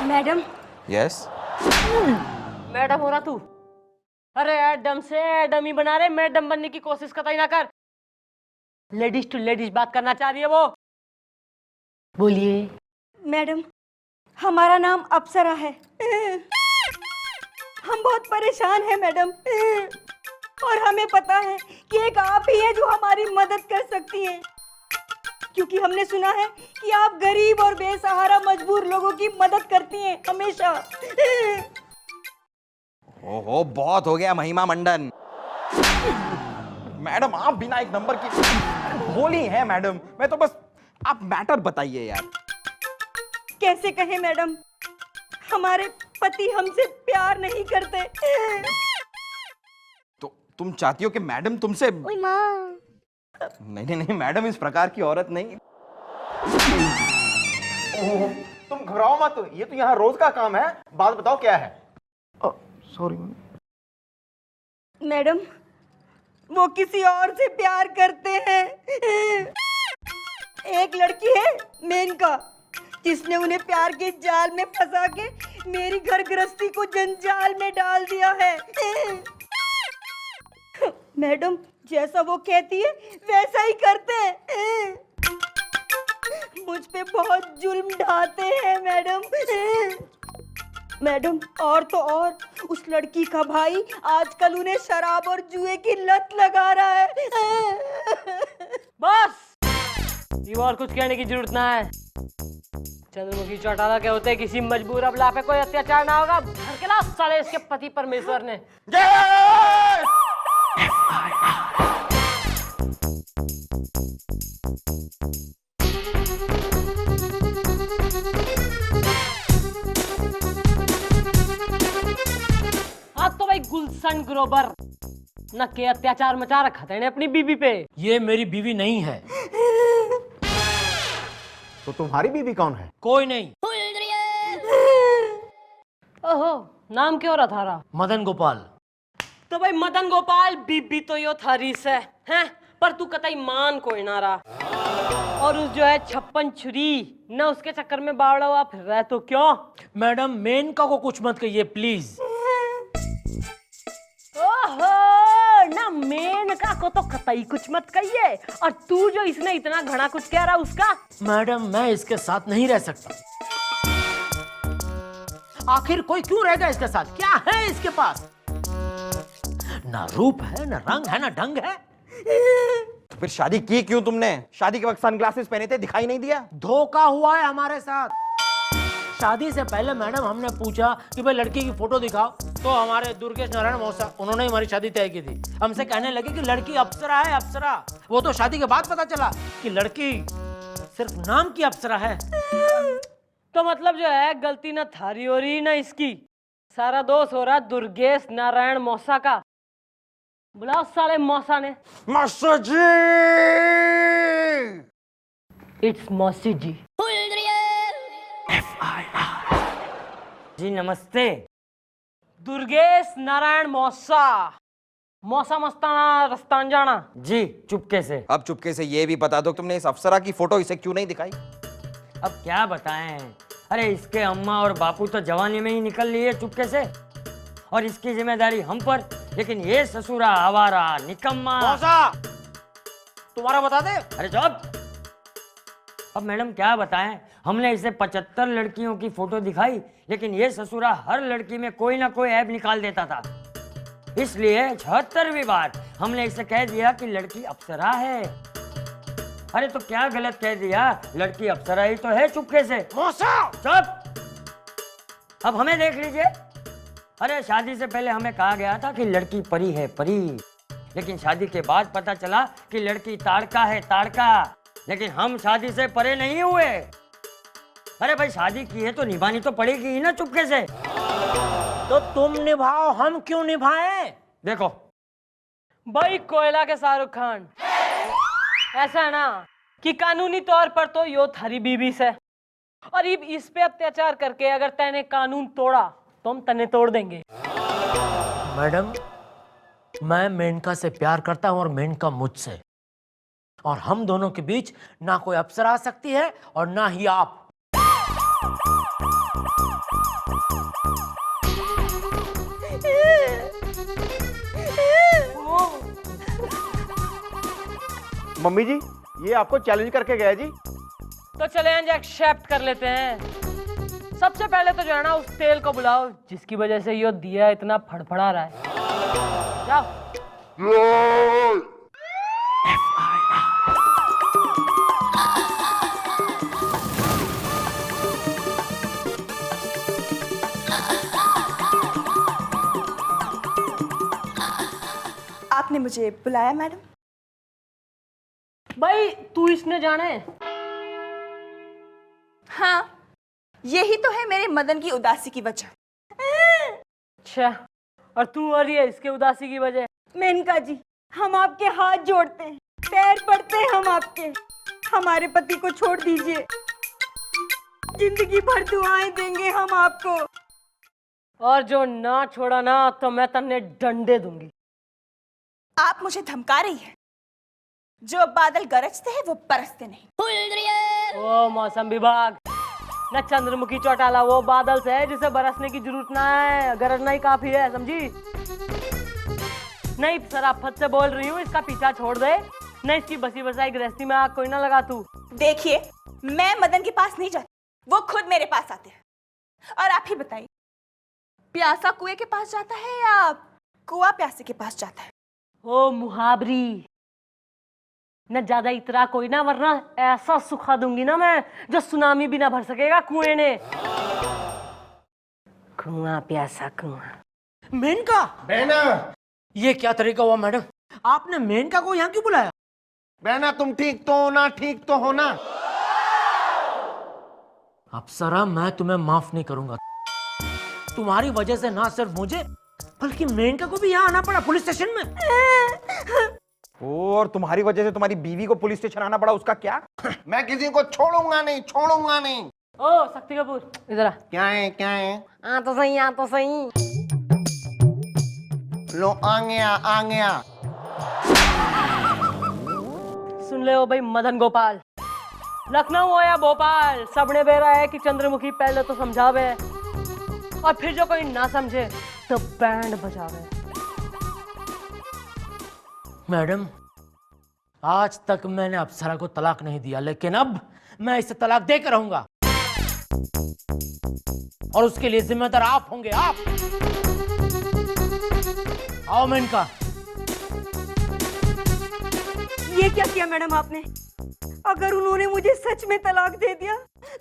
Madam. Yes. Madam हो रहा तू? अरे एडम से एडम ही बना रहे, मैडम बनने की कोशिश कतई ना कर। लेडीज टू लेडीज बात करना चाह रही है वो। बोलिए। मैडम, हमारा नाम अप्सरा है। हम बहुत परेशान हैं मैडम, और हमें पता है कि एक आप ही है जो हमारी मदद कर सकती हैं, क्योंकि हमने सुना है कि आप गरीब और बेसहारा मजबूर लोगों की मदद करती हैं हमेशा। ओहो, बहुत हो गया महिमा मंडन। मैडम आप बिना एक नंबर की भोली हैं मैडम। मैं तो बस, आप मैटर बताइए यार। कैसे कहें मैडम, हमारे पति हमसे प्यार नहीं करते। तो तुम चाहती हो कि मैडम तुमसे? ओए माँ। नहीं नहीं मैडम, इस प्रकार की औरत नहीं। ओह, तुम घबराओ मत, ये तो यहाँ रोज का काम है। बात बताओ क्या है? सॉरी मैडम, वो किसी और से प्यार करते हैं। एक लड़की है मेनका, जिसने उन्हें प्यार के जाल में फंसा के मेरी घर गृहस्थी को जंजाल में डाल दिया है। मैडम, जैसा वो कहती है वैसा ही करते हैं। मुझ पे बहुत जुल्म ढाते हैं मैडम। मैडम, और तो और उस लड़की का भाई आजकल उन्हें शराब और जुए की लत लगा रहा है। बस, ये और कुछ कहने की जरूरत ना है। चंद्रमुखी चौटाला के होते किसी मजबूर अबला पे कोई अत्याचार ना होगा। धड़केला साले इसके पति परमेश्वर ने। आज तो भाई गुलशन ग्रोवर न के अत्याचार मचा रखा था इन्हें अपनी बीबी पे। ये मेरी बीवी नहीं है। तो तुम्हारी बीवी कौन है? कोई नहीं। ओहो, नाम क्यों रहा थारा? मदन गोपाल। तो भाई मदन गोपाल बीबी तो यो थारी से हैं, पर तू कतई मान कोई ना रहा। और उस जो है 56 छुरी न, उसके चक्कर में बावड़ा हुआ फिर रहा है तो क्यों? मैडम, मेनका को कुछ मत कहिए प्लीज। ओहो, ना मेनका को तो कतई कुछ मत कहिए, और तू जो इसने इतना घना कुछ कह रहा उसका। मैडम, मैं इसके साथ नहीं रह सकता। आखिर कोई क्यों रहेगा इसके साथ? क्या है इसके पास? ना रूप है, ना रंग है, ना ढंग है। तो फिर शादी की क्यों तुमने? शादी के वक्त सनग्लासेस पहने थे, दिखाई नहीं दिया? धोखा हुआ है हमारे साथ। शादी से पहले मैडम हमने पूछा कि भाई लड़की की फोटो दिखाओ, तो हमारे दुर्गेश नारायण मौसा उन्होंने हमारी शादी तय की थी। हमसे कहने लगे कि लड़की अप्सरा है, अप्सरा। वो तो शादी के बाद पता चला कि लड़की सिर्फ नाम की अप्सरा है। तो मतलब जो है गलती ना थारी हो रही ना इसकी, सारा दोष हो रहा दुर्गेश नारायण मौसा का। बुलाओ साले मौसा ने। मौसा जी! इट्स मौसी जी। जी नमस्ते। दुर्गेश नारायण मौसा, मौसा मस्ताना रस्तान जाना। जी चुपके से। अब चुपके से ये भी बता दो तुमने इस अप्सरा की फोटो इसे क्यों नहीं दिखाई? अब क्या बताएं, अरे इसके अम्मा और बापू तो जवानी में ही निकल लिए चुपके से, और इसकी जिम्मेदारी हम पर। लेकिन ये ससुरा आवारा निकम्मा। मौसा, तुम्हारा बता दे। अरे चुप। अब मैडम क्या बताएं, हमने इसे 75 लड़कियों की फोटो दिखाई, लेकिन ये ससुरा हर लड़की में कोई ना कोई ऐब निकाल देता था। इसलिए 76वीं बार हमने इसे कह दिया कि लड़की अप्सरा है। अरे तो क्या गलत कह दिया, लड़की अप्सरा ही तो है चुपके से। मौसा! चुप। अब हमें देख लीजिए। अरे शादी से पहले हमें कहा गया था कि लड़की परी है, परी। लेकिन शादी के बाद पता चला कि लड़की ताड़का है, ताड़का। लेकिन हम शादी से परे नहीं हुए। अरे भाई शादी की है तो निभानी तो पड़ेगी ही ना चुपके से। तो तुम निभाओ, हम क्यों निभाएं? देखो भाई कोयला के शाहरुख खान, ऐसा है ना कि कानूनी तौर पर तो यो थारी बीबी से, और इस पे अत्याचार करके अगर तैने कानून तोड़ा तो हम तने तोड़ देंगे। मैडम, मैं मेनका से प्यार करता हूं और मेनका मुझसे, और हम दोनों के बीच ना कोई अप्सरा आ सकती है और ना ही आप। मम्मी जी, ये आपको चैलेंज करके गया जी। तो चैलेंज एक्सेप्ट कर लेते हैं। सबसे पहले तो जो है ना, उस तेल को बुलाओ जिसकी वजह से ये दिया इतना फड़फड़ा रहा है। जाओ। आपने मुझे बुलाया मैडम? भाई तू इसने जाने। हाँ, यही तो है मेरे मदन की उदासी की वजह। अच्छा, और तू और ये इसके उदासी की वजह? मेनका जी, हम आपके हाथ जोड़ते हैं, पैर पड़ते हैं हम आपके। हमारे पति को छोड़ दीजिए, जिंदगी भर दुआएं देंगे हम आपको। और जो ना छोड़ा ना तो मैं तन्ने डंडे दूंगी। आप मुझे धमका रही है? जो बादल गरजते हैं वो बरसते नहीं। ओ मौसम विभाग, न चंद्रमुखी चौटाला वो बादल से है जिसे बरसने की जरूरत ना है, गरजना ही काफी है, समझी? नहीं शराफत से बोल रही हूँ, इसका पीछा छोड़ दे, न इसकी बसी बसाई गृहस्थी में आग कोई ना लगा तू। देखिए, मैं मदन के पास नहीं जाती, वो खुद मेरे पास आते हैं। और आप ही बताइए, प्यासा कुएं के पास जाता है या कुआं प्यासे के पास जाता है? ओ मुहावरी, न ज्यादा इतरा कोई ना, वरना ऐसा सुखा दूंगी ना मैं जो सुनामी भी ना भर सकेगा कुएं ने। कुआं प्यासा कुआं। मेनका, बहना, ये क्या तरीका हुआ मैडम? आपने मेनका को यहाँ क्यों बुलाया? बहना तुम ठीक तो हो ना? ठीक तो हो ना? अप्सरा, मैं तुम्हें माफ नहीं करूंगा। तुम्हारी वजह से ना सिर्फ मुझे बल्कि मेनका को भी यहाँ आना पड़ा पुलिस स्टेशन में। और तुम्हारी वजह से तुम्हारी बीवी को पुलिस स्टेशन आना पड़ा, उसका क्या? मैं किसी को छोड़ूंगा नहीं, छोड़ूंगा नहीं। ओ शक्ति कपूर, इधर आ। क्या है, क्या है? आ तो सही, आ तो सही। लो आ गया, आ गया। सुन ले ओ भाई मदन गोपाल, लखनऊ हो या भोपाल, सबने बेरा है कि चंद्रमुखी पहले तो समझावे और फिर जो कोई ना समझे तो बैंड बजावे। मैडम, आज तक मैंने अप्सरा को तलाक नहीं दिया, लेकिन अब मैं इसे तलाक देकर रहूंगा और उसके लिए जिम्मेदार आप होंगे, आप। आओ मेनका। ये क्या किया मैडम आपने? अगर उन्होंने मुझे सच में तलाक दे दिया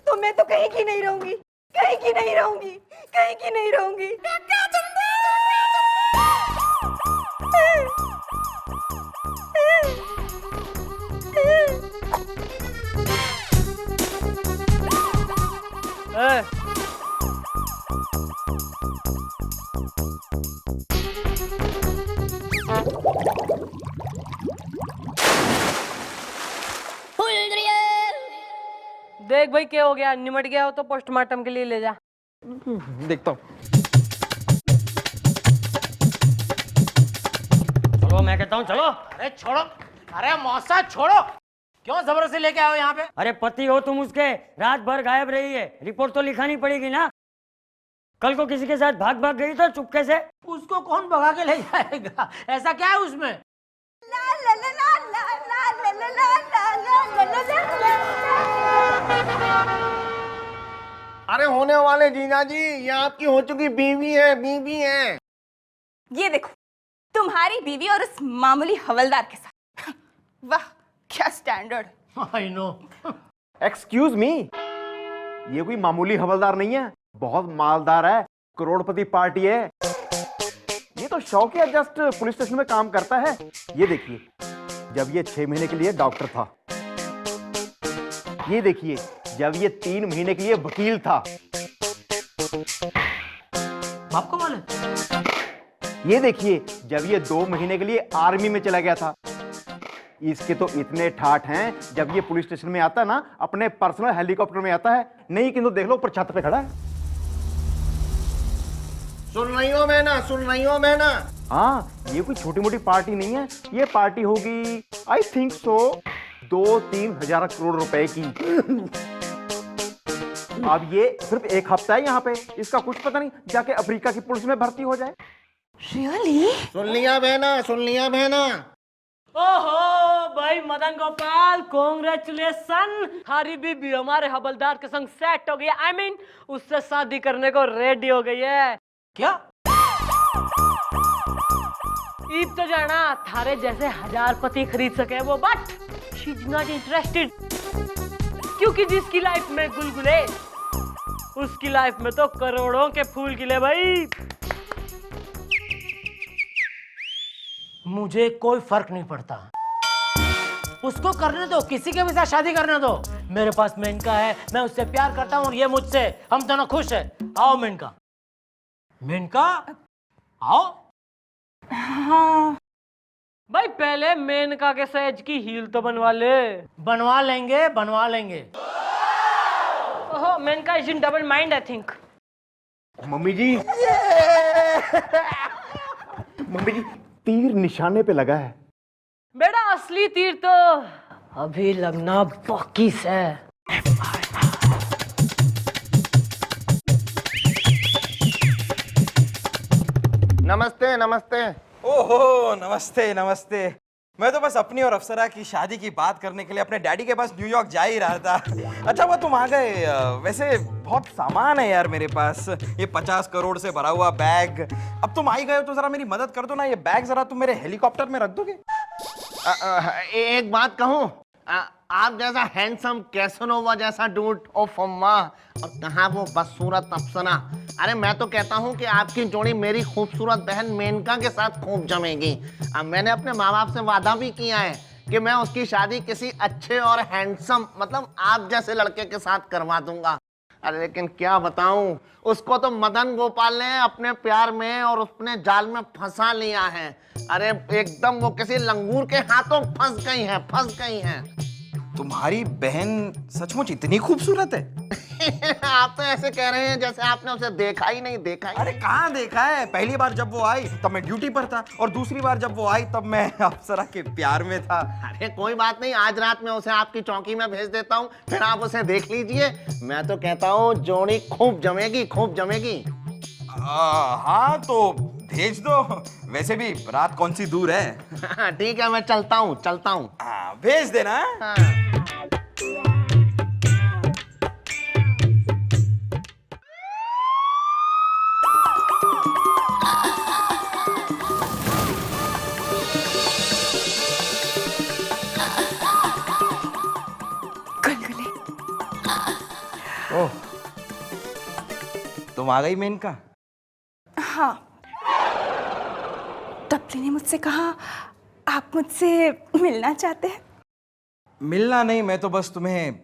तो मैं तो कहीं की नहीं रहूंगी, कहीं की नहीं रहूंगी, कहीं की नहीं रहूंगी। देख भाई क्या हो गया, निमट गया हो तो पोस्टमार्टम के लिए ले जा। देखता हूँ। चलो मैं कहता हूँ चलो। अरे छोड़ो, अरे मौसा छोड़ो, क्यों जबरदस्ती लेके आओ यहाँ पे? अरे पति हो तुम उसके, रात भर गायब रही है, रिपोर्ट तो लिखानी पड़ेगी ना। कल को किसी के साथ भाग भाग गई तो चुपके से। उसको कौन भगा के ले जाएगा? ऐसा क्या है उसमें? अरे होने वाले जीना जी, ये आपकी हो चुकी बीवी है, बीवी है। ये देखो, तुम्हारी बीवी और उस मामूली हवलदार के साथ। वाह क्या standard. I know. Excuse me, ये कोई मामूली हवलदार नहीं है, बहुत मालदार है, करोड़पति पार्टी है। ये तो शौकिया जस्ट पुलिस स्टेशन में काम करता है। ये देखिए, जब ये 6 महीने के लिए डॉक्टर था, ये देखिए जब ये 3 महीने के लिए वकील था, आपको मालूम है? ये देखिए जब ये 2 महीने के लिए आर्मी में चला गया था। इसके तो इतने ठाठ हैं, जब ये पुलिस स्टेशन में आता है ना, अपने पर्सनल हेलीकॉप्टर में आता है। नहीं किंतु देख लो ऊपर छत पे खड़ा है। सुन रही हो मैना, सुन रही हो मैना? हाँ, ये कोई छोटी मोटी पार्टी नहीं है, ये पार्टी होगी आई थिंक सो 2-3 हजार करोड़ रुपए की। अब ये सिर्फ एक हफ्ता है यहाँ पे, इसका कुछ पता नहीं, जाके अफ्रीका की पुलिस में भर्ती हो जाए। रियली? सुन लिया बहना। ओहो भाई मदन गोपाल, कॉन्ग्रेचुलेशन, हमारी बीबी हमारे हवलदार के संग सेट हो गई। आई मीन उससे शादी करने को रेडी हो गई है। क्या? ईब तो जाना थारे जैसे 1000 पति खरीद सके वो, but she is not interested, क्योंकि जिसकी लाइफ में गुलगुले उसकी लाइफ में तो करोड़ों के फूल खिले भाई। मुझे कोई फर्क नहीं पड़ता, उसको करने दो, किसी के भी साथ शादी करने दो। मेरे पास मेनका है, मैं उससे प्यार करता हूँ और ये मुझसे, हम दोनों खुश हैं। आओ मेनका, मेनका आओ। हाँ भाई पहले मेनका के साइज की हील तो बनवा ले। बनवा लेंगे। ओहो, Menaka is in double mind I think. Mummy ji तीर निशाने पे लगा है। बेटा असली तीर तो अभी लगना बाकी है। नमस्ते। ओहो नमस्ते। मैं तो बस अपनी और अप्सरा की शादी की बात करने के लिए अपने डैडी के पास न्यूयॉर्क जा ही रहा था। अच्छा वो तुम आ गए। वैसे बहुत सामान है यार मेरे पास, ये 50 करोड़ से भरा हुआ बैग। अब तुम आ ही गए हो तो जरा मेरी मदद कर दो ना, ये बैग जरा तुम मेरे हेलीकॉप्टर में रख दोगे? एक बात कहूँ, आप जैसा हैंडसम कैसनोवा जैसा डूड ओ फम्मा, और कहाँ वो बदसूरत अप्सरा। अरे मैं तो कहता हूँ कि आपकी जोड़ी मेरी खूबसूरत बहन मेनका के साथ खूब जमेगी। अब मैंने अपने माँ बाप से वादा भी किया है कि मैं उसकी शादी किसी अच्छे और हैंडसम, मतलब आप जैसे लड़के के साथ करवा दूंगा। अरे लेकिन क्या बताऊं, उसको तो मदन गोपाल ने अपने प्यार में और अपने जाल में फंसा लिया है। अरे एकदम वो किसी लंगूर के हाथों फंस गई है। तुम्हारी बहन सचमुच इतनी खूबसूरत है? आप तो ऐसे कह रहे हैं जैसे आपने उसे देखा ही नहीं। अरे कहाँ देखा है, पहली बार जब वो आई तब मैं ड्यूटी पर था, और दूसरी बार जब वो आई तब मैं अप्सरा के प्यार में था। अरे कोई बात नहीं, आज रात में उसे आपकी चौकी में भेज देता हूँ, फिर आप उसे देख लीजिए। मैं तो कहता हूँ जोड़ी खूब जमेगी। हाँ तो भेज दो। वैसे भी रात कौन सी दूर है। ठीक है, मैं चलता हूँ। हाँ भेज देना। हाँ। गुलगुले। ओह तुम आ गई मेनका? हाँ, टपली ने मुझसे कहा आप मुझसे मिलना चाहते हैं। मिलना नहीं, मैं तो बस तुम्हें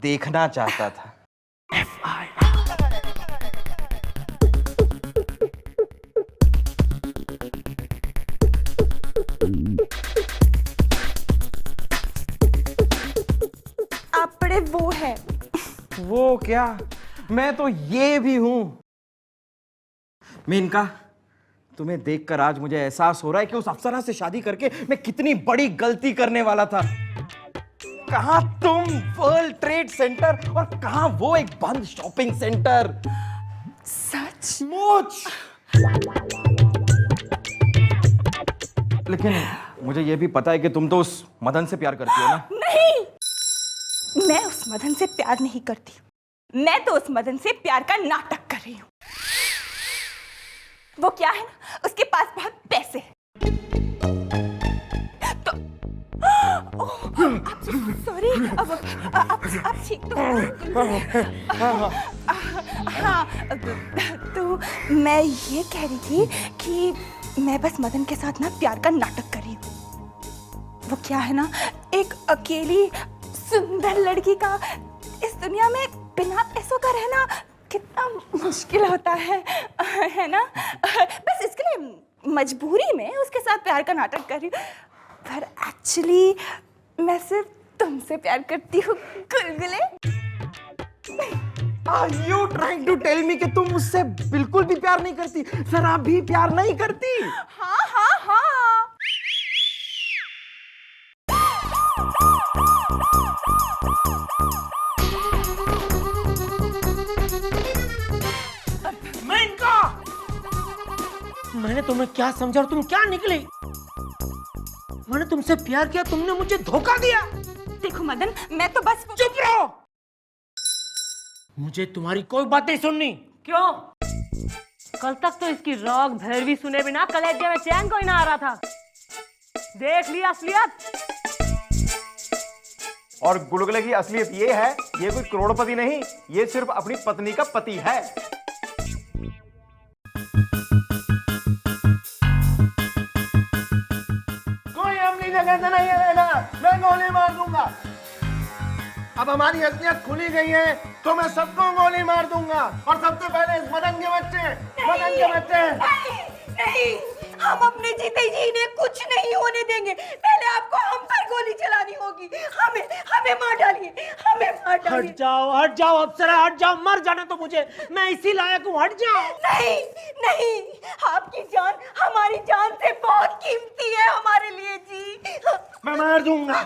देखना चाहता था। आप बड़े वो है। वो क्या, मैं तो ये भी हूं। मेनका तुम्हें देखकर आज मुझे एहसास हो रहा है कि उस अप्सरा से शादी करके मैं कितनी बड़ी गलती करने वाला था। कहां तुम वर्ल्ड ट्रेड सेंटर और कहां वो एक बंद शॉपिंग सेंटर। सचमुच? लेकिन मुझे ये भी पता है कि तुम तो उस मदन से प्यार करती हो ना। नहीं, मैं उस मदन से प्यार नहीं करती, मैं तो उस मदन से प्यार का नाटक कर रही हूँ। वो क्या है ना, उसके पास बहुत पैसे हैं। तो सॉरी, अब ठीक तो हाँ, तो मैं ये कह रही थी कि मैं बस मदन के साथ ना प्यार का नाटक कर रही हूँ। वो क्या है ना, एक अकेली सुंदर लड़की का इस दुनिया में बिना पैसों का रहना कितना मुश्किल होता है ना। बस इसके लिए मजबूरी में उसके साथ प्यार का नाटक कर रही हूँ, पर एक्चुअली मैं सिर्फ तुमसे प्यार करती हूँ गुलगुले। Are you trying to tell me कि तुम मुझसे बिल्कुल भी प्यार नहीं करती, जरा भी प्यार नहीं करती? हाँ हाँ हाँ। मैंने तुम्हें क्या समझा और तुम क्या निकली? मैंने तुमसे प्यार किया, तुमने मुझे धोखा दिया। देखो मदन, मैं तो बस चुप रहो। मुझे तुम्हारी कोई बात नहीं सुननी। क्यों? कल तक तो इसकी रॉक भैरवी सुने बिना कलेजे में चैन कोई ना आ रहा था। देख लिया असलियत। और गुलगुले की असलियत ये है, ये कोई करोड़पति नहीं, ये सिर्फ अपनी पत्नी का पति है। कोई अपनी जगह से नहीं रहेगा, मैं गोली मार दूंगा। अब हमारी असलियत खुली गई है तो मैं सबको गोली मार दूंगा, और सबसे पहले इस मदन के बच्चे। नहीं, नहीं, हम अपने जीते जी इन्हें कुछ नहीं होने देंगे। पहले आपको हम पर गोली चलानी होगी। हमें मार डालिए, हमें मार डालिए। हट जाओ अप्सरा, हट जाओ, मर जाने तो मुझे, मैं इसी लायक हूँ, हट जाओ। नहीं, नहीं, आपकी जान हमारी जान से बहुत कीमती है हमारे लिए जी। मैं मार दूंगा।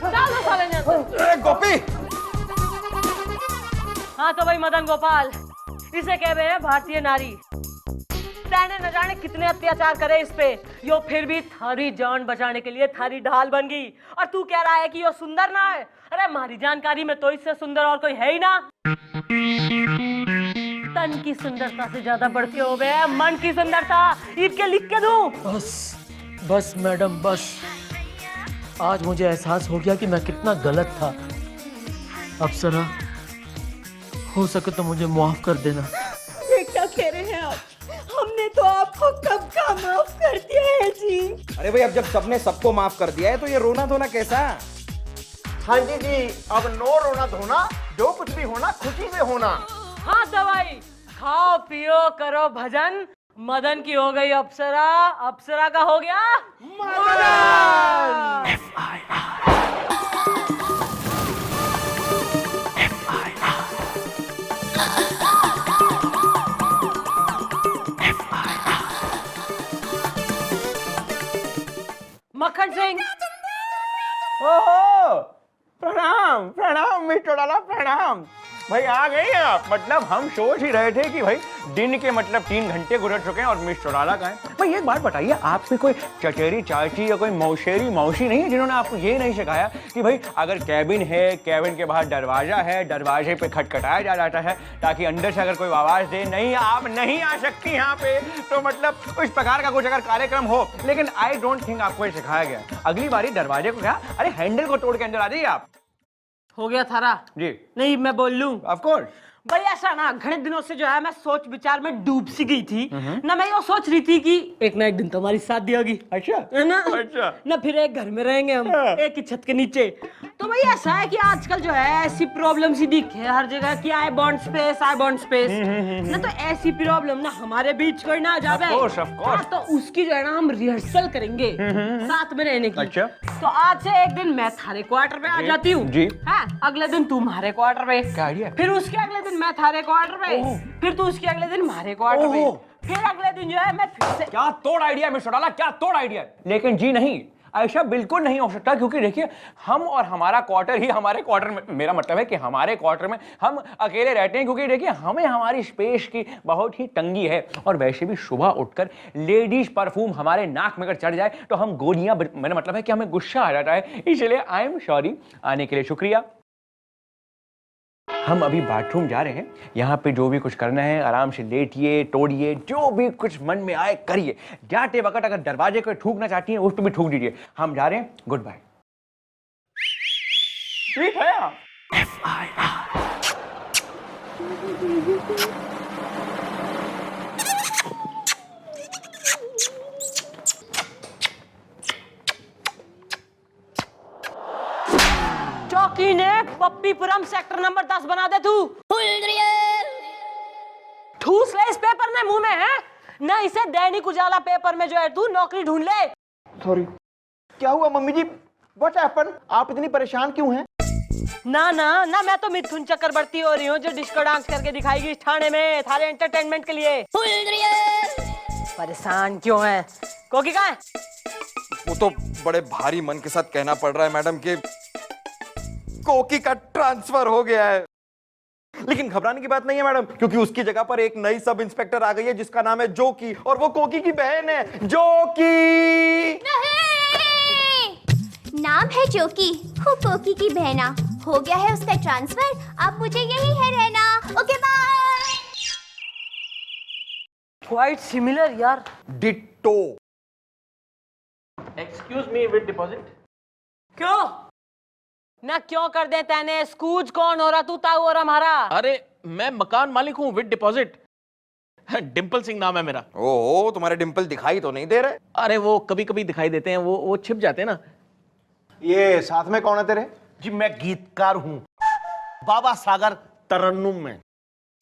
डालो साले ने तो। गोपी, हाँ तो भाई मदन गोपाल, इसे कह रहे हैं भारतीय नारी। तैने न जाने कितने अत्याचार करे इस पे, यो फिर भी थारी जान बचाने के लिए थारी ढाल बन गई। और तू कह रहा है कि यो सुंदर ना है? अरे हमारी जानकारी में तो इससे सुंदर और कोई है ही ना। तन की सुंदरता से ज्यादा बढ़ती हो गए मन की सुंदरता। ईद के लिख के दूं? बस मैडम, बस। आज मुझे एहसास हो गया कि मैं कितना गलत था। अप्सरा, हो सके तो मुझे माफ कर देना। ये क्या कह रहे हैं आप? हमने तो आपको कब का माफ कर दिया है जी। अरे भाई, अब जब सबने सबको माफ कर दिया है तो ये रोना धोना कैसा? हाँ जी जी, अब नो रोना धोना, जो कुछ भी होना खुशी से होना। हाँ तो भाई, खाओ पियो करो भजन। मदन की हो गई अप्सरा, अप्सरा का हो गया मदन। मक्खन सिंह, ओहो, प्रणाम प्रणाम मिस्टर डाला, प्रणाम। भाई आ गए आप? मतलब हम सोच ही रहे थे कि भाई दिन के मतलब 3 घंटे गुजर चुके हैं और मिस्टर डाला का है। भाई एक बात बताइए, आपसे कोई चचेरी चाची या कोई मौसेरी मौसी नहीं है जिन्होंने आपको ये नहीं सिखाया कि भाई अगर कैबिन है, कैबिन के बाहर दरवाजा है, दरवाजे पे खटखटाया जा जाता है ताकि अंदर से अगर कोई आवाज दे, नहीं आप नहीं आ सकती यहाँ पे, तो मतलब उस प्रकार का कुछ अगर कार्यक्रम हो। लेकिन आई डोंट थिंक आपको ये सिखाया गया। अगली बारी दरवाजे को क्या, अरे हैंडल को तोड़ के अंदर आ जाइए आप। हो गया थारा? जी नहीं मैं बोल लूं? Of course. भाई ऐसा ना, घने दिनों से जो है मैं सोच विचार में डूब सी गई थी ना। मैं ये सोच रही थी कि एक ना एक दिन तो हमारी शादी होगी, अच्छा है ना? अच्छा। ना फिर एक घर में रहेंगे हम, एक ही छत के नीचे। तो भाई ऐसा है कि आजकल जो है ऐसी प्रॉब्लम सी दिख है हर जगह कि आई बॉन्ड स्पेस, आई बॉन्ड स्पेस ना। तो ऐसी प्रॉब्लम ना हमारे बीच कोई ना आ जावे। Of course. तो उसकी जो है ना हम रिहर्सल करेंगे साथ में रहने की। अच्छा। तो आज से एक दिन मैं थारे क्वार्टर पे आ जाती हूँ जी। हाँ, अगले दिन तू हमारे क्वार्टर पे, क्या आइडिया? फिर उसके अगले दिन मैं थारे क्वार्टर पे, फिर तू उसके अगले दिन हमारे क्वार्टर पे, फिर अगले दिन जो है मैं फिर से। क्या तोड़ आइडिया मिस्टर डाला, क्या तोड़ आइडिया। लेकिन जी नहीं, ऐसा बिल्कुल नहीं हो सकता, क्योंकि देखिए हम और हमारा क्वार्टर ही हमारे क्वार्टर में, मेरा मतलब है कि हमारे क्वार्टर में हम अकेले रहते हैं, क्योंकि देखिए हमें हमारी स्पेस की बहुत ही तंगी है। और वैसे भी सुबह उठकर लेडीज परफ्यूम हमारे नाक में अगर चढ़ जाए तो हम गोलियां, मेरा मतलब है कि हमें गुस्सा आ जाता है। इसलिए आई एम सॉरी, आने के लिए शुक्रिया। हम अभी बाथरूम जा रहे हैं, यहाँ पे जो भी कुछ करना है आराम से लेटिए, तोड़िए, जो भी कुछ मन में आए करिए। जाते वक्त अगर दरवाजे को ठूकना चाहती हैं उस पर भी ठूक दीजिए। हम जा रहे हैं, गुड बाय। ठीक है आप? चौकी ने पप्पीपुरम सेक्टर नंबर 10 बना दे तू। ठूस ले इस पेपर ने मुंह में, है ना? इसे दैनिक उजाला पेपर में जो है तू नौकरी ढूंढ ले। सॉरी। क्या हुआ मम्मी जी? What happened? आप इतनी परेशान क्यों हैं? ना ना ना, मैं तो मिथुन चक्रवर्ती हो रही हूँ जो डिस्को डांस करके दिखाएगी इस थाने में थारे एंटरटेनमेंट के लिए। परेशान क्यों है? कोकी कहाँ है? वो तो बड़े भारी मन के साथ कहना पड़ रहा है मैडम कि कोकी का ट्रांसफर हो गया है। लेकिन घबराने की बात नहीं है मैडम, क्योंकि उसकी जगह पर एक नई सब इंस्पेक्टर आ गई है जिसका नाम है जोकी, और वो कोकी की बहन है। जोकी नहीं! नाम है जोकी, हूँ कोकी की बहना। हो गया है उसका ट्रांसफर, अब मुझे यही है रहना। Okay bye. क्वाइट सिमिलर यार। Ditto. Excuse me, with deposit. क्यों ना क्यों कर दे तेने? स्कूज कौन हो रहा, तू ताऊ और हमारा? अरे मैं मकान मालिक हूँ विद डिपॉजिट। डिम्पल सिंह नाम है मेरा। ओह, तुम्हारे डिंपल दिखाई तो नहीं दे रहे। अरे वो कभी कभी दिखाई देते हैं, वो छिप जाते हैं ना। ये साथ में कौन है तेरे? जी मैं गीतकार हूँ, बाबा सागर तरन्नुम में।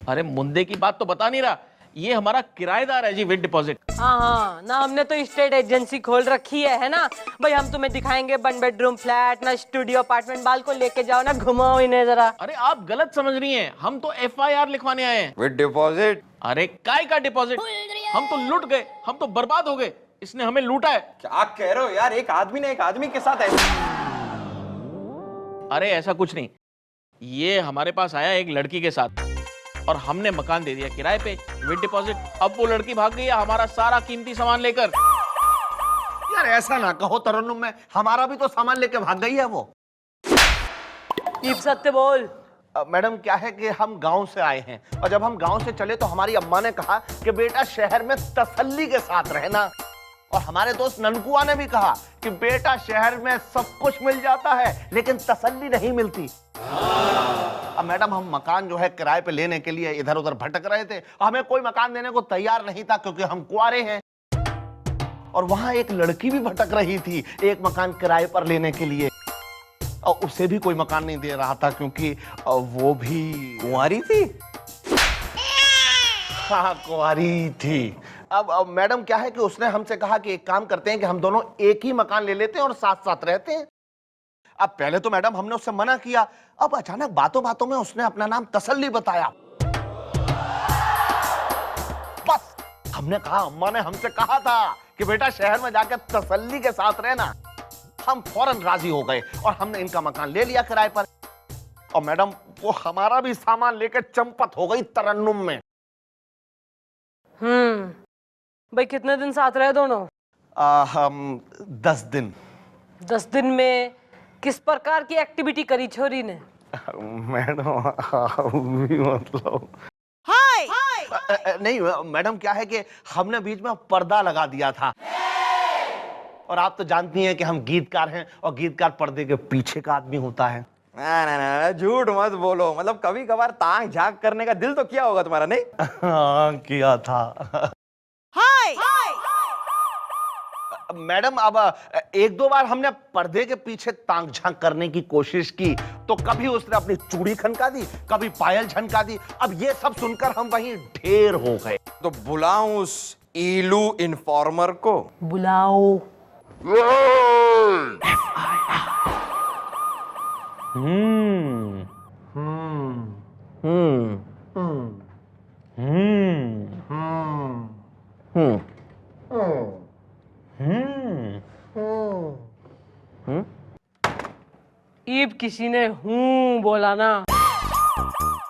अरे मुंदे की बात तो बता नहीं रहा, ये हमारा किराएदार है जी विद डिपॉजिट। हाँ हाँ ना, हमने तो स्टेट एजेंसी खोल रखी है ना भाई। हम तुम्हें दिखाएंगे 1 बेडरूम फ्लैट ना स्टूडियो अपार्टमेंट। बाल को लेके जाओ ना, घुमाओ इन्हें जरा। अरे आप गलत समझ रही हैं, हम तो FIR लिखवाने आए हैं। With deposit? अरे काय का डिपॉजिट? हम तो लूट गए, हम तो बर्बाद हो गए, इसने हमें लूटा है। क्या कह रहे हो यार? एक आदमी ने एक आदमी के साथ ऐसा? अरे ऐसा कुछ नहीं, ये हमारे पास आया एक लड़की के साथ और हमने मकान दे दिया किराए पे विद डिपॉजिट। अब वो लड़की भाग गई है हमारा सारा कीमती सामान लेकर। यार ऐसा ना कहो तरन्नुम, में हमारा भी तो सामान लेके भाग गई है वो। ईप सत्य बोल। मैडम क्या है कि हम गांव से आए हैं, और जब हम गांव से चले तो हमारी अम्मा ने कहा कि बेटा शहर में तसल्ली के साथ रहना, और हमारे दोस्त ननकुआ ने भी कहा कि बेटा शहर में सब कुछ मिल जाता है लेकिन तसल्ली नहीं मिलती। अब मैडम हम मकान जो है किराए पे लेने के लिए इधर उधर भटक रहे थे, हमें कोई मकान देने को तैयार नहीं था क्योंकि हम कुंवारे हैं, और वहां एक लड़की भी भटक रही थी एक मकान किराए पर लेने के लिए, और उसे भी कोई मकान नहीं दे रहा था क्योंकि वो भी कुंवारी थी। हाँ कुंवारी थी। अब मैडम क्या है कि उसने हमसे कहा कि एक काम करते हैं कि हम दोनों एक ही मकान ले लेते हैं और साथ साथ रहते हैं। अब पहले तो मैडम हमने उससे मना किया, अब अचानक बातों बातों में उसने अपना नाम तसल्ली बताया। बस हमने कहा, अम्मा ने हमसे कहा था कि बेटा शहर में जाकर तसल्ली के साथ रहना। हम फौरन राजी हो गए और हमने इनका मकान ले लिया किराए पर, और मैडम वो हमारा भी सामान लेकर चंपत हो गई तरन्नुम में। भाई कितने दिन साथ रहे दोनों? हम 10 दिन। 10 दिन में किस प्रकार की एक्टिविटी करी छोरी ने? मैडम भी मतलब नहीं मैडम क्या है कि हमने बीच में पर्दा लगा दिया था, और आप तो जानती हैं कि हम गीतकार हैं और गीतकार पर्दे के पीछे का आदमी होता है। ना ना ना, झूठ मत बोलो। मतलब कभी कभार तांग झांक करने का दिल तो किया होगा तुम्हारा, नहीं? हाँ किया था। मैडम अब एक दो बार हमने पर्दे के पीछे तांग झांक करने की कोशिश की, तो कभी उसने अपनी चूड़ी खनका दी, कभी पायल झनका दी। अब ये सब सुनकर हम वहीं ढेर हो गए। तो बुलाऊं उस ईलू इन्फॉर्मर को? बुलाओ। ईब किसी ने हूं बोला ना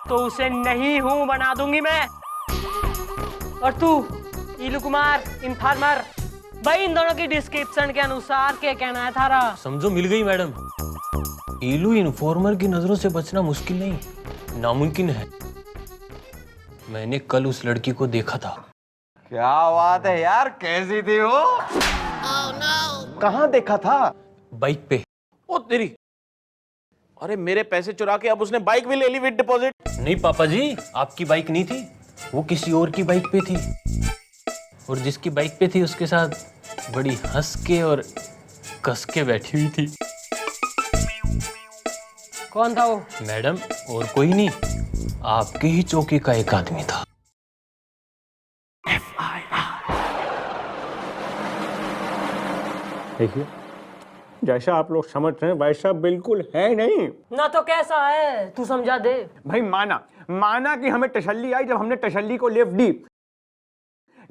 तो उसे नहीं हूं बना दूंगी मैं। और तू ईलू कुमार इन्फॉर्मर, भाई इन दोनों की डिस्क्रिप्शन के अनुसार क्या कहना है थारा? समझो मिल गई मैडम। ईलू इन्फॉर्मर की नजरों से बचना मुश्किल नहीं, नामुमकिन है। मैंने कल उस लड़की को देखा था। क्या बात है यार, कैसी थी वो? कहाँ देखा था? बाइक पे। ओ तेरी, अरे मेरे पैसे चुरा के अब उसने बाइक भी ले ली विद डिपॉजिट। नहीं पापा जी, आपकी बाइक नहीं थी, वो किसी और की बाइक पे थी, और जिसकी बाइक पे थी उसके साथ बड़ी हंस के और कस के बैठी हुई थी। कौन था वो? मैडम और कोई नहीं, आपके ही चौकी का एक आदमी था। देखिए जैसा आप लोग समझ रहे हैं वैसा बिल्कुल है नहीं। ना तो कैसा है, तू समझा दे। भाई माना कि हमें तसल्ली आई जब हमने तसल्ली को लिफ्ट दी,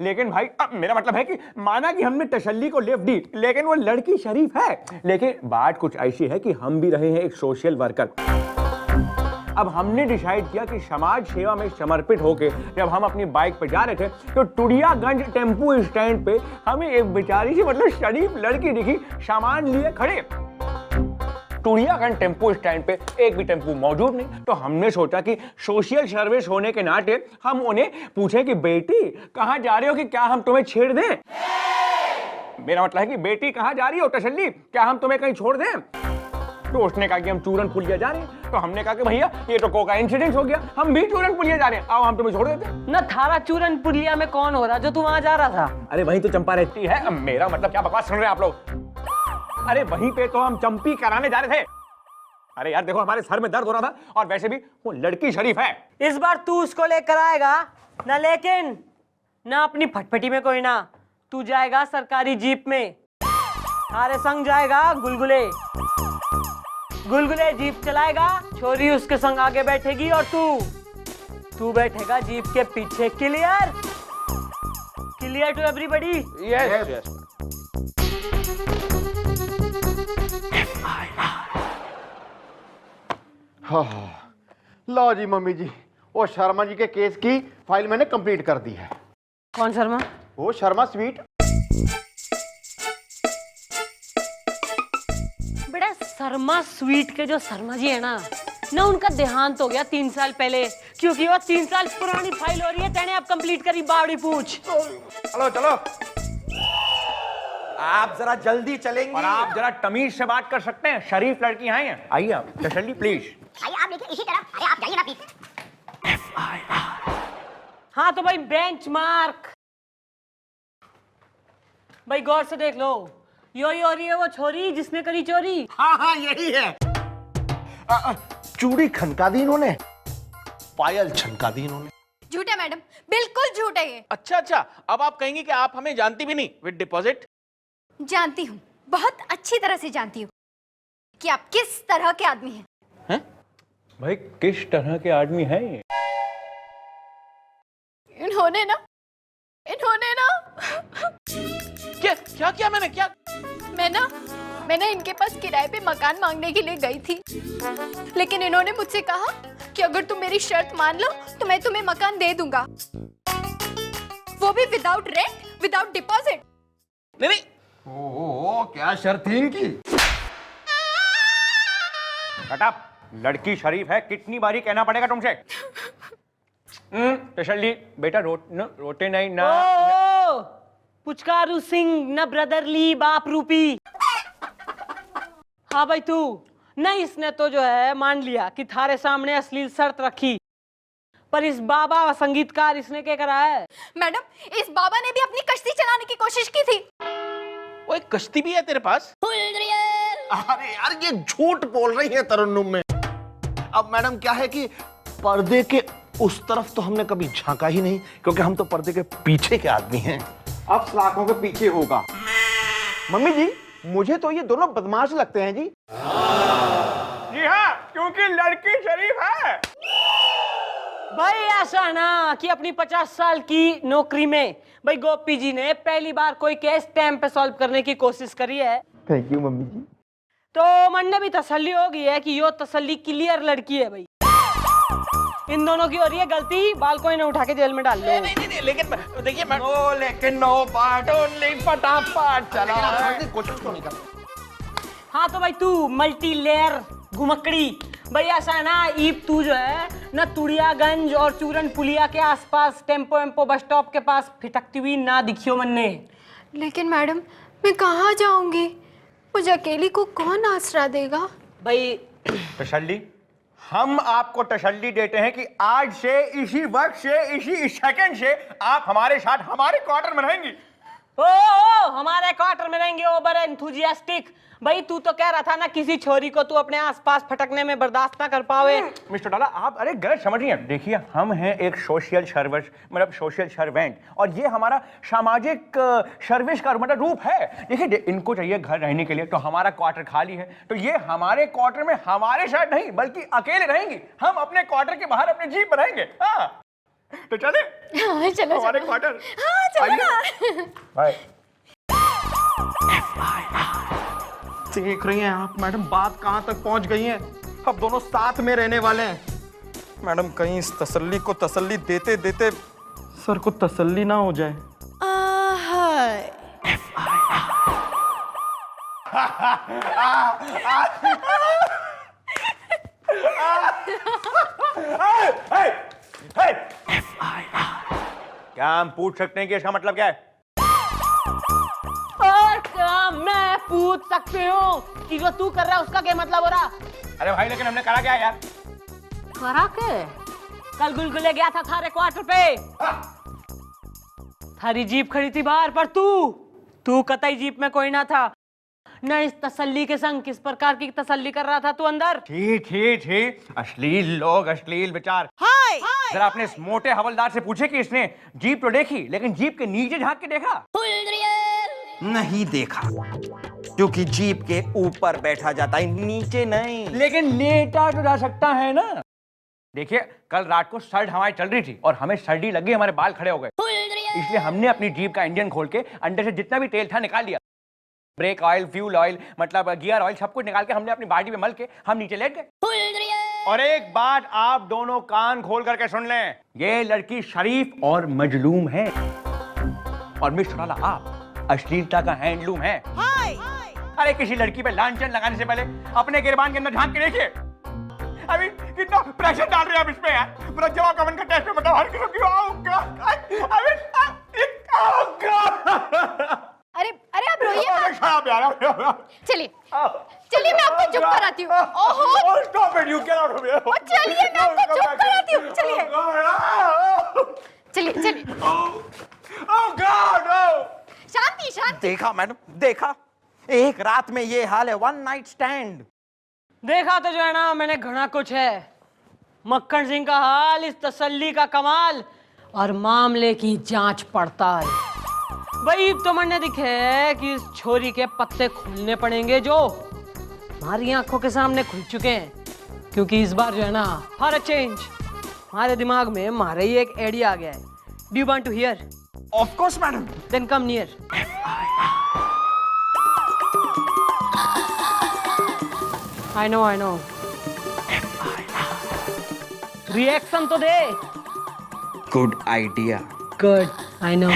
लेकिन भाई अब मेरा मतलब है कि माना कि हमने तसल्ली को लिफ्ट दी, लेकिन वो लड़की शरीफ है। लेकिन बात कुछ ऐसी है कि हम भी रहे हैं एक सोशल वर्कर, अब हमने डिसाइड किया कि समाज सेवा में समर्पित होके जब हम अपनी बाइक पे जा रहे थे तो टुडियागंज टेम्पू स्टैंड पे हमें एक बेचारी सी मतलब शरीफ लड़की दिखी, सामान लिए खड़े। टुडियागंज टेम्पू स्टैंड पे एक भी टेम्पू मौजूद नहीं, तो हमने सोचा कि सोशल सर्विस होने के नाते हम उन्हें पूछे कि बेटी कहाँ जा रहे हो, कि क्या हम तुम्हें छेड़ दें। मेरा मतलब है कि बेटी कहाँ जा रही हो तसल्ली, क्या हम तुम्हें कहीं छोड़ दें। तो उसने कहा कि हम चूरन पुलिया जा रहे हैं। तो हमने कहा कि भैया ये तो कोका इंसिडेंट हो गया, हम भी चूरन पुलिया जा रहे हैं, आओ हम तुम्हें छोड़ देते हैं। न थारा चूरन पुलिया में कौन हो रहा जो तू वहां जा रहा था? अरे वहीं तो चंपा रहती है। अब मेरा मतलब क्या बकवास सुन रहे हैं आप लोग? अरे वहीं पे तो हम चंपी कराने जा रहे थे। अरे यार देखो हमारे सर में दर्द हो रहा था, और वैसे भी वो लड़की शरीफ है। इस बार तू उसको लेकर आएगा ना, लेकिन ना अपनी फटफटी में कोई ना, तू जाएगा सरकारी जीप में। थारे संग जाएगा गुलगुले। गुलगुले जीप चलाएगा, छोरी उसके संग आगे बैठेगी और तू बैठेगा जीप के पीछे। Clear? Clear to everybody? Yes. लो जी मम्मी जी, वो शर्मा जी के केस की फाइल मैंने कंप्लीट कर दी है। कौन शर्मा? वो शर्मा स्वीट। बड़ा शर्मा स्वीट के जो शर्मा जी है ना उनका देहांत हो गया 3 साल पहले, क्योंकि वो 3 साल पुरानी फाइल हो रही है। तेने अब कंप्लीट करी बावड़ी पूछ। चलो चलो, आप जरा जल्दी चलेंगे और आप जरा तमीज से बात कर सकते हैं, शरीफ लड़की हैं। आइए आप तसल्ली प्लीज। आइए आप देखिए इसी तरफ, अरे आप जाइए ना प्लीज। हाँ तो भाई बेंच मार्क, भाई गौर से देख लो, यो हो रही है वो छोरी जिसने करी चोरी। हाँ यही है। चूड़ी खनका दी इन्होंने, पायल छनका दी इन्होंने। झूठे मैडम, बिल्कुल झूठ है ये। अच्छा, अब आप कहेंगे कि आप हमें जानती भी नहीं विद डिपॉजिट? जानती हूँ, बहुत अच्छी तरह से जानती हूँ कि आप किस तरह के आदमी हैं। भाई किस तरह के आदमी हैं ये? इन्होंने ना क्या मैंने इनके पास किराए पे मकान मांगने के लिए गई थी, लेकिन इन्होंने मुझसे कहा कि अगर तुम मेरी शर्त मान लो तो मैं तुम्हें मकान दे दूंगा, वो भी विदाउट रेंट, विदाउट डिपॉजिट। नहीं, ओह क्या शर्त थी इनकी? कटअप, लड़की शरीफ है, कितनी बारी कहना पड़ेगा तुमसे? तसल्ली बेटा, रोटे नहीं ना। ओ, पुचकारू सिंह न ब्रदरली बाप रूपी। हाँ भाई तू नहीं, इसने तो जो है मान लिया कि थारे सामने अश्लील शर्त रखी, पर इस बाबा संगीतकार इसने क्या करा है? मैडम, इस बाबा ने भी अपनी कश्ती चलाने की कोशिश की थी। वो एक कश्ती भी है तेरे पास? अरे यार ये झूठ बोल रही है तरन्नुम में। अब मैडम क्या है कि पर्दे के उस तरफ तो हमने कभी झांका ही नहीं, क्योंकि हम तो पर्दे के पीछे के आदमी हैं। अब सलाखों के पीछे होगा। मम्मी जी, मुझे तो ये दोनों बदमाश लगते हैं जी। जी हाँ, क्योंकि लड़की शरीफ है। भाई ऐसा ना कि अपनी 50 साल की नौकरी में भाई गोपी जी ने पहली बार कोई केस टाइम पे सॉल्व करने की कोशिश करी है। थैंक यू मम्मी जी। तो मन ने भी तसल्ली हो गई है कि यो तसल्ली क्लियर लड़की है भाई। इन दोनों की हो रही है गलती, बाल को इन्हें उठा के जेल में डाल लो। नहीं, लेकिन देखिए मैं लेकिन नो पार्ट ओनली, फटाफट चला। कोशिश तो नहीं करता। हाँ तो भाई तू मल्टी लेयर घुमकड़ी, भाई ऐसा है ना, ईब तू जो है ना तुड़ियागंज और चूरन पुलिया के आसपास टेम्पो वेम्पो बस स्टॉप के पास फिटकती हुई ना दिखियो मन ने। लेकिन मैडम, मैं कहाँ जाऊंगी? मुझे अकेली को कौन आसरा देगा? भाई तसल्ली, हम आपको तसल्ली देते हैं कि आज से, इसी वक्त से, इसी सेकंड से आप हमारे साथ हमारे क्वार्टर में रहेंगी। ओ हमारे क्वार्टर में रहेंगे, ओवर एंथुजियास्टिक। भाई तू तो कह रहा था ना किसी छोरी को तू अपने आसपास फटकने में बर्दाश्त ना कर पावे। मिस्टर डाला, आप अरे गलत समझ रही हैं। देखिए, हम हैं एक सोशल सर्विस, मतलब सोशल सर्वेंट, और ये हमारा सामाजिक सर्विस का मतलब रूप है। देखिए, इनको चाहिए घर रहने के लिए, तो हमारा क्वार्टर खाली है, तो ये हमारे क्वार्टर में हमारे साथ नहीं बल्कि अकेले रहेंगी। हम अपने क्वार्टर के बाहर अपने जीप रहेंगे। हाँ तो चले? हाँ, चलो हमारे चलो। क्वार्टर। हाँ चलो ना। बाय। देख रही हैं आप मैडम, बात कहां तक पहुंच गई है। अब दोनों साथ में रहने वाले हैं। मैडम कहीं इस तसल्ली को तसल्ली देते देते सर को तसल्ली ना हो जाए। क्या हम पूछ सकते हैं कि इसका मतलब क्या है? और क्या मैं पूछ सकती हूँ कि जो तू कर रहा है उसका क्या मतलब हो रहा? अरे भाई लेकिन हमने करा क्या यार? करा के? कल गुलगुले गया था थारे क्वार्टर पे, थारी जीप खड़ी थी बाहर, पर तू कतई जीप में कोई ना था। न इस तसल्ली के संग किस प्रकार की तसल्ली कर रहा था तू अंदर? छी अश्लील लोग, अश्लील विचार। जरा अपने इस मोटे हवलदार से पूछे कि इसने जीप तो देखी लेकिन जीप के नीचे झांक के देखा? नहीं देखा, क्योंकि जीप के ऊपर बैठा जाता है, नीचे नहीं। लेकिन लेटा तो जा सकता है ना। देखिए कल रात को सर्द हवाएं चल रही थी और हमें सर्दी लगी, हमारे बाल खड़े हो गए, इसलिए हमने अपनी जीप का इंजन खोल के अंदर से जितना भी तेल था निकाल लिया। ब्रेक ऑयल, फ्यूल ऑयल, मतलब गियर ऑयल, सब कुछ निकाल के हमने अपनी बाडी में मल के हम नीचे लेट गए। और एक बात आप दोनों कान खोल करके सुन लें, ये लड़की शरीफ और मजलूम है और मिस चौटाला आप अश्लीलता का हैंडलूम है। अरे किसी लड़की पे लांछन लगाने से पहले अपने गिरबान के अंदर झांक के देखिए। अभी कितना प्रेशर डाल रहे हैं आप इस पे यार। पूरा जवाब कवन का टेस्ट में मतलब हर किसी की अरे आप रोइए मत। चलिए चलिए मैं आपको चुप कराती हूँ। ओहो stop it, you get out of here. चलिए मैं आपको चुप कराती हूँ। चलिए Oh God, no! शांति। देखा मैडम, देखा, एक रात में ये हाल है, वन नाइट स्टैंड। देखा तो जो है ना, मैंने घना कुछ है। मक्खन सिंह का हाल, इस तसल्ली का कमाल और मामले की जांच पड़ताल। भाई तो मैंने दिखे कि इस छोरी के पत्ते खोलने पड़ेंगे जो हमारी आंखों के सामने खुल चुके हैं, क्योंकि इस बार जो है ना फॉर अ चेंज हमारे दिमाग में हमारे ही एक आइडिया आ गया है। Do you want to hear? Of course madam. Then come near. I know. Reaction तो दे। Good idea. Good, I know.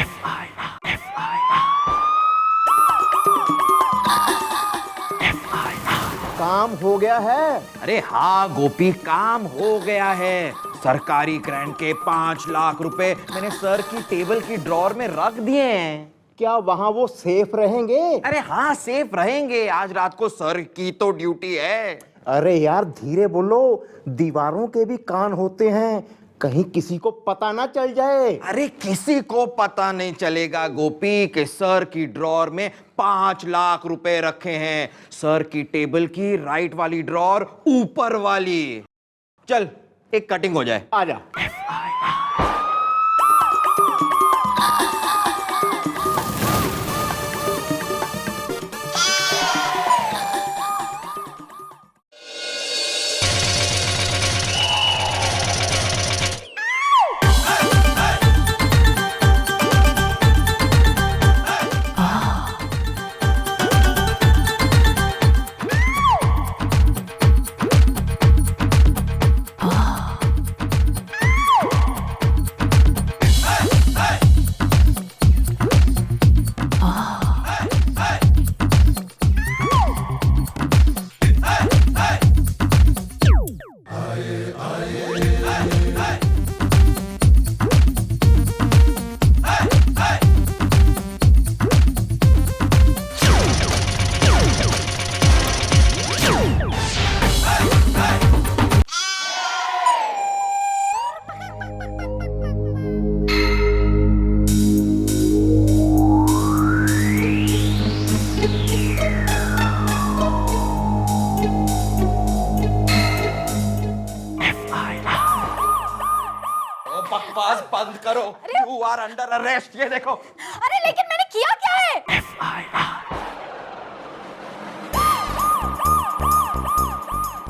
काम हो गया है। अरे हाँ गोपी, काम हो गया है। सरकारी ग्रांट के 5 लाख रुपए मैंने सर की टेबल की ड्रॉर में रख दिए हैं। क्या वहां वो सेफ रहेंगे? अरे हाँ सेफ रहेंगे, आज रात को सर की तो ड्यूटी है। अरे यार धीरे बोलो, दीवारों के भी कान होते हैं, कहीं किसी को पता ना चल जाए। अरे किसी को पता नहीं चलेगा गोपी कि सर की ड्रॉर में 5 लाख रुपए रखे हैं। सर की टेबल की राइट वाली ड्रॉर ऊपर वाली। चल एक कटिंग हो जाए। आजा। बकवास बंद करो। You are under arrest. ये देखो। अरे लेकिन मैंने किया क्या है?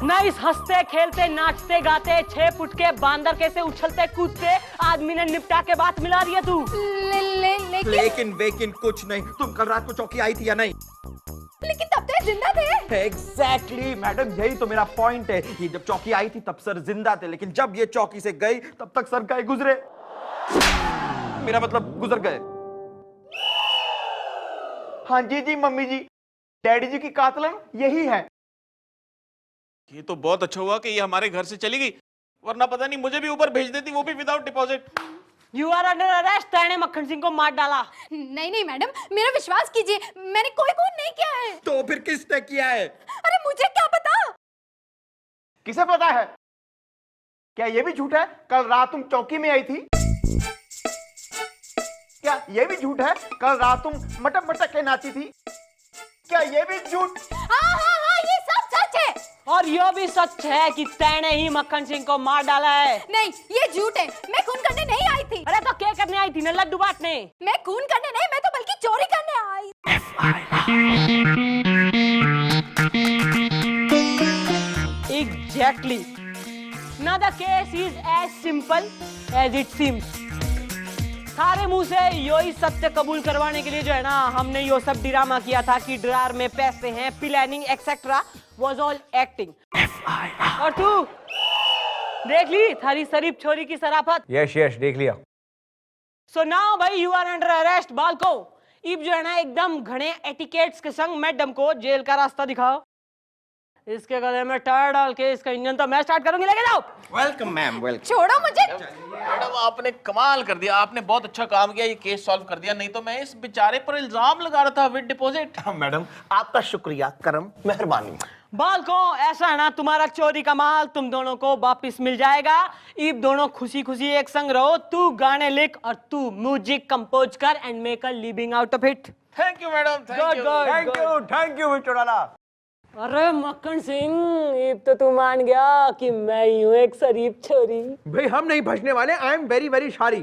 ना इस हंसते खेलते नाचते गाते 6 फुट के बांदर कैसे उछलते कूदते आदमी ने निपटा के बात मिला रही है तू। लेकिन लेकिन वेकिन कुछ नहीं। तुम कल रात को चौकी आई थी या नहीं? लेकिन तब तक जिंदा थे? एग्जैक्टली मैडम, यही तो मेरा पॉइंट है। ये जब चौकी आई थी तब सर जिंदा थे, लेकिन जब ये चौकी से गई तब तक सर गए गुजरे, मेरा मतलब गुजर गए। हाँ जी जी मम्मी जी, डैडी जी की कातलन यही है। ये तो बहुत अच्छा हुआ कि ये हमारे घर से चली गई, वरना पता नहीं मुझे भी ऊपर भेज देती, वो भी without deposit. You are under arrest. तैने मक्खन सिंह को मार डाला। नहीं नहीं मैडम, मेरा विश्वास कीजिए, मैंने कोई खून नहीं किया है। तो फिर किसने किया है? अरे मुझे क्या पता। किसे पता है? क्या ये भी झूठ है कल रात तुम चौकी में आई थी? क्या ये भी झूठ है कल रात तुम मटक मटक के नाची थी? क्या ये भी झूठ? हाँ हाँ हाँ, ये सब सच है। और ये भी सच है कि तैने ही मक्खन सिंह को मार डाला है। नहीं, ये झूठ है। मैं खून करने नहीं आई थी। अरे तो क्या करने आई थी ना, लड्डू बांटने? मैं खून करने नहीं, मैं तो बल्कि चोरी करने आई। Exactly. Now the case is as simple as it seems. सारे मुंह से यो ही सत्य कबूल करवाने के लिए जो है ना, हमने यो सब ड्रामा किया था कि ड्रार में पैसे हैं, planning etcetera was all acting. और तू देख ली थारी शरीफ छोरी की शराफत। यस यस, देख लिया। सो नाउ भाई यू आर अंडर अरेस्ट बालको। इब जो है ना एकदम घने एटिकेट्स के संग मैडम को जेल का रास्ता दिखाओ। इसके गले में टायर डाल के इसका इंजन तो मैं स्टार्ट करूंगी, लेके जाओ। Welcome ma'am, welcome. छोड़ो मुझे। मैडम आपने कमाल कर दिया, आपने बहुत अच्छा काम किया, ये केस सॉल्व कर दिया, नहीं तो मैं इस बेचारे पर इल्जाम लगा रहा था विद डिपॉजिट। मैडम आपका शुक्रिया, करम, मेहरबानी। बालको ऐसा है ना, तुम्हारा चोरी का माल तुम दोनों को वापिस मिल जाएगा। इब दोनों खुशी खुशी एक संग रहो। तू गाने लिख और तू म्यूजिक कंपोज कर and make a living out of it. Thank you madam, thank you mister डाला। अरे मक्खन सिंह, इब तो तू मान गया कि मैं ही हूँ एक शरीफ छोरी। भाई हम नहीं भजने वाले, I am very very sorry.